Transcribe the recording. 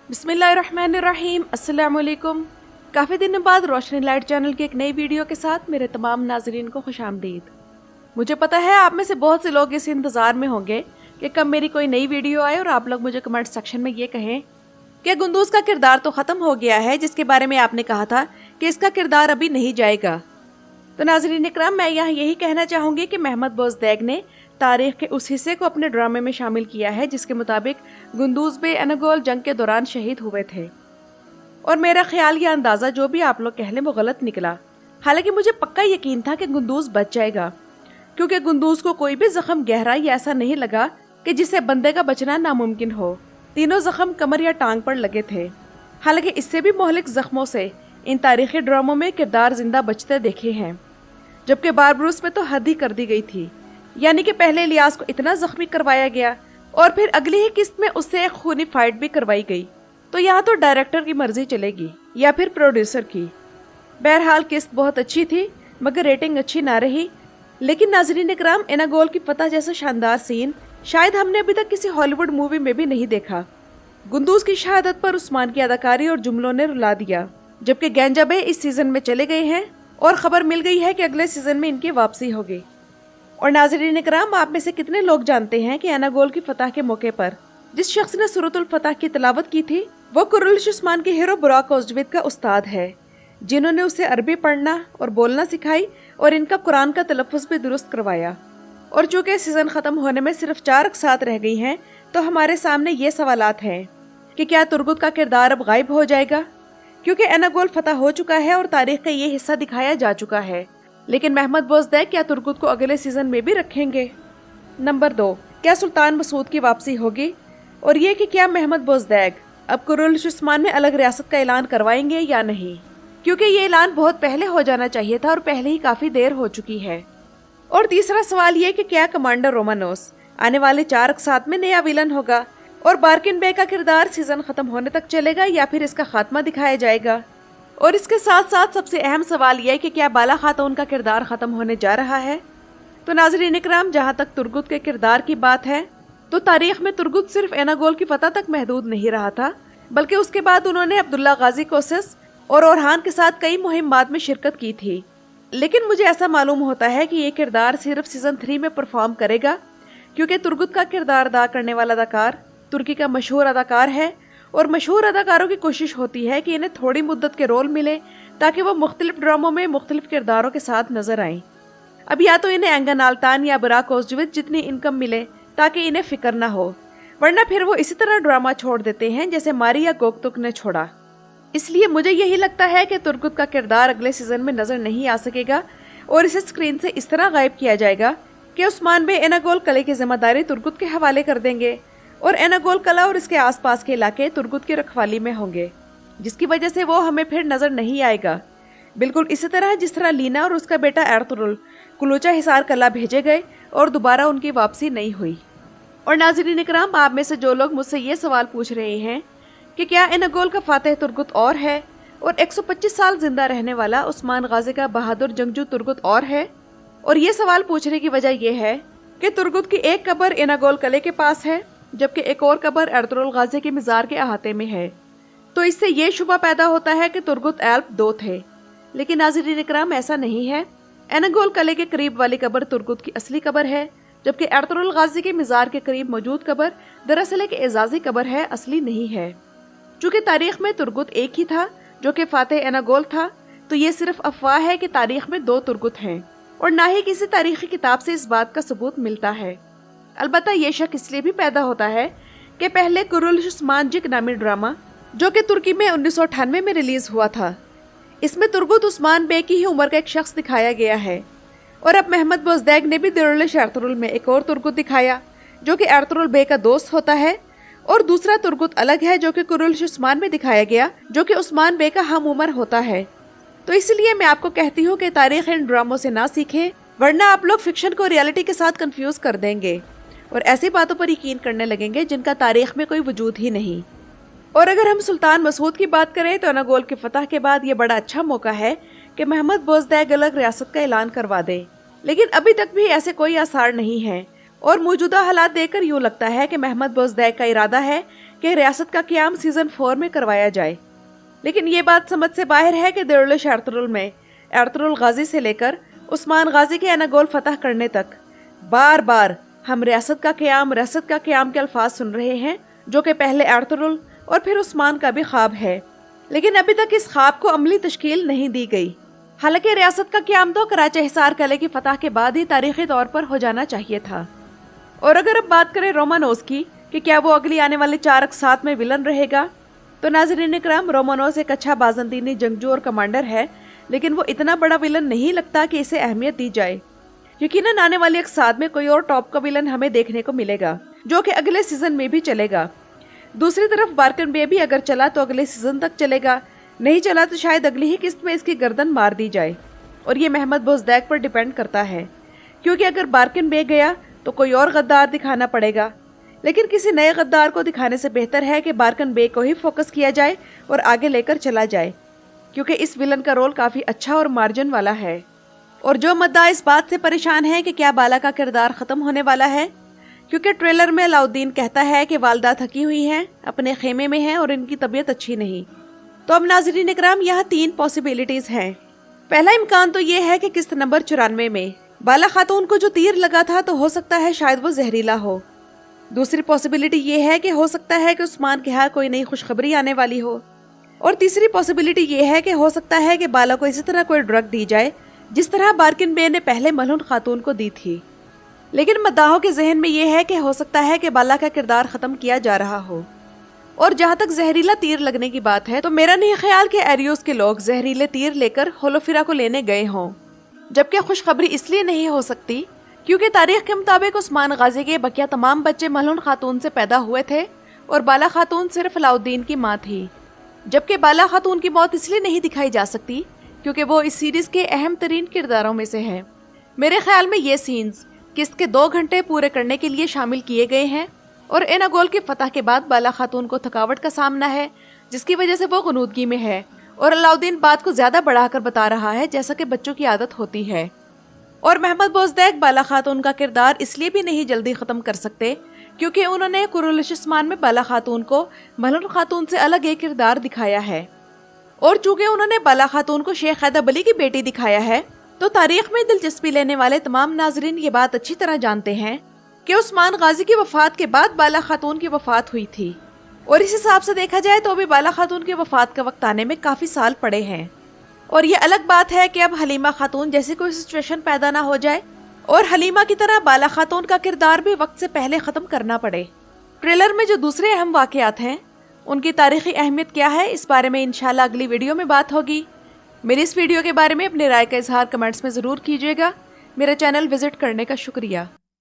बिस्मिल्लाहिर्रहमानिर्रहीम। अस्सलाम वालेकुम। काफ़ी दिनों बाद रोशनी लाइट चैनल की एक नई वीडियो के साथ मेरे तमाम नाजरीन को खुशामदीद। मुझे पता है आप में से बहुत से लोग इस इंतज़ार में होंगे कि कब मेरी कोई नई वीडियो आए और आप लोग मुझे कमेंट सेक्शन में ये कहें कि गुंदूज़ का किरदार तो ख़त्म हो गया है जिसके बारे में आपने कहा था कि इसका किरदार अभी नहीं जाएगा। तो नाज़रीन इकराम, मैं यहाँ यही कहना चाहूँगी कि महमद बोज़दैग ने तारीख के उस हिस्से को अपने ड्रामे में शामिल किया है जिसके मुताबिक गुंदूज़ बे एनागोल जंग के दौरान शहीद हुए थे। और मेरा ख्याल या अंदाज़ा जो भी आप लोग कह लें वो गलत निकला। हालांकि मुझे पक्का यकीन था कि गुंदूज़ बच जाएगा, क्योंकि गुंदूज़ को कोई भी जख्म गहरा या ऐसा नहीं लगा कि जिससे बंदे का बचना नामुमकिन हो। तीनों जख्म कमर या टांग पर लगे थे। हालांकि इससे भी मोहलिक जख्मों से इन तारीखी ड्रामों में किरदार जिंदा बचते देखे हैं, जबकि बारबरूस में तो हद ही कर दी गई थी। यानी कि पहले इलियास को इतना जख्मी करवाया गया और फिर अगली ही किस्त में उससे एक खूनी फाइट भी करवाई गई। तो यहाँ तो डायरेक्टर की मर्जी चलेगी या फिर प्रोड्यूसर की। बहरहाल किस्त बहुत अच्छी थी मगर रेटिंग अच्छी ना रही। लेकिन नाज़रीन इकराम, एनागोल की फतह जैसा शानदार सीन शायद हमने अभी तक किसी हॉलीवुड मूवी में भी नहीं देखा। गुंदूज़ की शहादत पर उस्मान की अदाकारी और जुमलों ने रुला दिया, जबकि गैंजा बे इस सीजन में चले गए हैं और खबर मिल गई है कि अगले सीजन में इनकी वापसी होगी। और नाज़रीन इकराम, आप में से कितने लोग जानते हैं कि एनागोल की फतह के मौके पर जिस शख्स ने सूरतुल फतह की तिलावत की थी वो कुर्रश उस्मान के हीरो बुराक ओज़्जवेद का उस्ताद है, जिन्होंने उसे अरबी पढ़ना और बोलना सिखाई और इनका कुरान का तलफ़्फ़ुज़ भी दुरुस्त करवाया। और चूँकि सीज़न ख़त्म होने में सिर्फ 4 अक़सात रह गई हैं, तो हमारे सामने ये सवालात हैं कि क्या तुर्गुत का किरदार अब गायब हो जाएगा, क्योंकि एनागोल फतह हो चुका है और तारीख का ये हिस्सा दिखाया जा चुका है। लेकिन महमद बोज़दैग क्या तुर्गुत को अगले सीजन में भी रखेंगे? नंबर 2, क्या सुल्तान मसूद की वापसी होगी? और ये कि क्या महमद बोज़दैग अब कुर्रश उस्मान में अलग रियासत का ऐलान करवाएंगे या नहीं, क्योंकि ये ऐलान बहुत पहले हो जाना चाहिए था और पहले ही काफ़ी देर हो चुकी है। और तीसरा सवाल ये कि क्या कमांडर रोमानोस आने वाले 4 अक़सात में नया विलन होगा और बार्किन बे का किरदार सीजन खत्म होने तक चलेगा या फिर इसका खात्मा दिखाया जाएगा? और इसके साथ साथ सबसे अहम सवाल यह है कि क्या बाला खातून का किरदार खत्म होने जा रहा है? तो नाज़रीन इकराम, जहाँ तक तुर्गुत के किरदार की बात है तो तारीख में तुर्गुत सिर्फ एनागोल की फतह तक महदूद नहीं रहा था, बल्कि उसके बाद उन्होंने अब्दुल्ला गाजी कोसिस और ओरहान के साथ कई मुहिमात में शिरकत की थी। लेकिन मुझे ऐसा मालूम होता है कि ये किरदार सिर्फ सीजन 3 में परफॉर्म करेगा, क्योंकि तुर्गुत का किरदार अदा करने वाला अदाकार तुर्की का मशहूर अदाकार है और मशहूर अदाकारों की कोशिश होती है कि इन्हें थोड़ी मुद्दत के रोल मिले ताकि वो मुख्तलिफ ड्रामों में मुख्तलिफ किरदारों के साथ नजर आएं। अब या तो इन्हें एंगन आल्तान या बुराक ओज़्जवेद जितनी इनकम मिले ताकि इन्हें फिक्र ना हो, वरना फिर वो इसी तरह ड्रामा छोड़ देते हैं जैसे मारी या गोकतुक ने छोड़ा। इसलिए मुझे यही लगता है कि तुर्गुत का किरदार अगले सीजन में नजर नहीं आ सकेगा और इसे स्क्रीन से इस तरह गायब किया जाएगा कि उस्मान बे एनागोल किले की जिम्मेदारी तुर्गुत के हवाले कर देंगे और एनागोल किला और इसके आसपास के इलाके तुर्गुत की रखवाली में होंगे, जिसकी वजह से वो हमें फिर नजर नहीं आएगा। बिल्कुल इसी तरह जिस तरह लीना और उसका बेटा एर्तुगरुल कुलूचा हिसार किला भेजे गए और दोबारा उनकी वापसी नहीं हुई। और नाज़रीन इकराम, आप में से जो लोग मुझसे ये सवाल पूछ रहे हैं कि क्या एनागोल का फातेह तुर्गुत और है और 125 साल जिंदा रहने वाला उस्मान गाजी का बहादुर जंगजू तुर्गुत और है, और ये सवाल पूछने की वजह यह है कि तुर्गुत की एक कब्र एनागोल किले के पास है जबकि एक और कब्र एर्तुगरुल गाजी के मज़ार के अहाते में है। तो इससे ये शुबा पैदा होता है कि तुर्गुत एल्प 2 थे। लेकिन नाज़रीन इकराम, ऐसा नहीं है। एनागोल किले के करीब वाली कब्र तुर्गुत की असली कब्र है, जबकि एर्तुगरुल गाजी के मज़ार के करीब मौजूद कब्र दरअसल एक एजाजी कब्र है, असली नहीं है। चूँकि तारीख में तुर्गुत एक ही था जो कि फातेह एनागोल था, तो ये सिर्फ अफवाह है कि तारीख में 2 तुर्गुत हैं और ना ही किसी तारीखी किताब से इस बात का सबूत मिलता है। अलबत्ता ये शक इसलिए भी पैदा होता है कि पहले कुर्रश उस्मान जिक नामी ड्रामा जो कि तुर्की में 1998 में रिलीज हुआ था, इसमें तुर्गुत उस्मान बे की ही उम्र का एक शख्स दिखाया गया है। और अब महमद बोज़दैग ने भी दिरुल-ए एर्तुगरुल में एक और तुर्गुत दिखाया जो कि एर्तुगरुल बे का दोस्त होता है, और दूसरा तुर्गुत अलग है जो कि कुर्रश उस्मान में दिखाया गया जो कि उस्मान बे का हम उम्र होता है। तो इसलिए मैं आपको कहती हूँ कि तारीख इन ड्रामों से ना सीखें, वरना आप लोग फिक्शन को रियलिटी के साथ कंफ्यूज कर देंगे और ऐसी बातों पर यकीन करने लगेंगे जिनका तारीख में कोई वजूद ही नहीं। और अगर हम सुल्तान मसूद की बात करें तो एनागोल की फतह के बाद ये बड़ा अच्छा मौका है कि महमद बोज़दैग अलग रियासत का ऐलान करवा दे, लेकिन अभी तक भी ऐसे कोई आसार नहीं है और मौजूदा हालात देखकर यूँ लगता है कि महमद बोज़दैग का इरादा है کہ रियासत का क़याम सीज़न 4 में करवाया जाए। लेकिन ये बात समझ से बाहर है कि दारुल एर्तुगरुल में एर्तुगरुल गाजी से लेकर उस्मान गाजी के एनागोल फतह करने तक बार बार हम रियासत का क़याम के अल्फाज सुन रहे हैं, जो कि पहले एर्तुगरुल और फिर उस्मान का भी ख्वाब है। लेकिन अभी तक इस ख्वाब को अमली तश्कील नहीं दी गई। हालांकि रियासत का क़याम तो कराची हिसार किले की फतह के बाद ही तारीखी तौर पर हो जाना चाहिए था। और अगर अब बात करें रोमानोस की कि क्या वो अगली आने वाले 4 अक़सात में विलन रहेगा, तो नाज़रीन इकराम, रोमानोस एक अच्छा बाज़ंतीनी जंगजू और कमांडर है, लेकिन वो इतना बड़ा विलन नहीं लगता कि इसे अहमियत दी जाए। यकीनन आने वाले अक़सात में कोई और टॉप का विलन हमें देखने को मिलेगा, जो कि अगले सीजन में भी चलेगा। दूसरी तरफ बार्कन बे भी अगर चला तो अगले सीजन तक चलेगा, नहीं चला तो शायद अगली ही किस्त में इसकी गर्दन मार दी जाए। और ये महमद बोज़दैक पर डिपेंड करता है, क्योंकि अगर बार्कन बे गया तो कोई और गद्दार दिखाना पड़ेगा। लेकिन किसी नए गद्दार को दिखाने से बेहतर है कि बार्कन बे को ही फोकस किया जाए और आगे लेकर चला जाए, क्योंकि इस विलन का रोल काफ़ी अच्छा और मार्जिन वाला है। और जो मद्दा इस बात से परेशान है कि क्या बाला का किरदार ख़त्म होने वाला है, क्योंकि ट्रेलर में अलाउद्दीन कहता है कि वालदा थकी हुई हैं, अपने खेमे में हैं और इनकी तबीयत अच्छी नहीं। तो अब नाज़रीन इकराम, यहाँ 3 पॉसिबिलिटीज़ हैं। पहला इम्कान तो ये है कि किस्त नंबर 94 में बाला खातून को जो तीर लगा था तो हो सकता है शायद वो जहरीला हो। दूसरी पॉसिबिलिटी ये है कि हो सकता है कि उस्मान के यहाँ कोई नई खुशखबरी आने वाली हो। और तीसरी पॉसिबिलिटी ये है कि हो सकता है कि बाला को इसी तरह कोई ड्रग दी जाए जिस तरह बार्किन बे ने पहले मलहून खातून को दी थी। लेकिन मद्दाहों के जहन में ये है कि हो सकता है कि बाला का किरदार ख़त्म किया जा रहा हो। और जहाँ तक जहरीला तीर लगने की बात है, तो मेरा नहीं ख्याल कि एरियोस के लोग जहरीले तीर लेकर होलोफिरा को लेने गए हों। जबकि खुशखबरी इसलिए नहीं हो सकती क्योंकि तारीख के मुताबिक उस्मान गाजी के बकिया तमाम बच्चे मलहून खातून से पैदा हुए थे और बाला खातून सिर्फ अलाउद्दीन की माँ थी। जबकि बाला खातून की मौत इसलिए नहीं दिखाई जा सकती क्योंकि वो इस सीरीज़ के अहम तरीन किरदारों में से है। मेरे ख्याल में ये सीन्स किस्त के 2 घंटे पूरे करने के लिए शामिल किए गए हैं और एनागोल की फतह के बाद बाला खातून को थकावट का सामना है, जिसकी वजह से वो गुनूदगी में है और अलाउद्दीन बात को ज़्यादा बढ़ाकर बता रहा है, जैसा कि बच्चों की आदत होती है। और महमद बोज़दैक बाला खातून का किरदार इसलिए भी नहीं जल्दी ख़त्म कर सकते क्योंकि उन्होंने कुरुल-ए-शिस्मान में बाला खातून को मलहून खातून से अलग एक किरदार दिखाया है। और चूँकि उन्होंने बाला खातून को शेख हैदर अली की बेटी दिखाया है, तो तारीख में दिलचस्पी लेने वाले तमाम नाजरीन ये बात अच्छी तरह जानते हैं कि उस्मान गाजी की वफ़ात के बाद बाला खातून की वफ़ात हुई थी। और इस हिसाब से देखा जाए तो अभी बाला खातून की वफ़ात का वक्त आने में काफ़ी साल पड़े हैं। और ये अलग बात है कि अब हलीमा खातून जैसी कोई सिचुएशन पैदा ना हो जाए और हलीमा की तरह बाला खातून का किरदार भी वक्त से पहले ख़त्म करना पड़े। ट्रेलर में जो दूसरे अहम वाक़यात हैं उनकी तारीख़ी अहमियत क्या है, इस बारे में इंशाल्लाह अगली वीडियो में बात होगी। मेरी इस वीडियो के बारे में अपनी राय का इजहार कमेंट्स में ज़रूर कीजिएगा। मेरा चैनल विज़िट करने का शुक्रिया।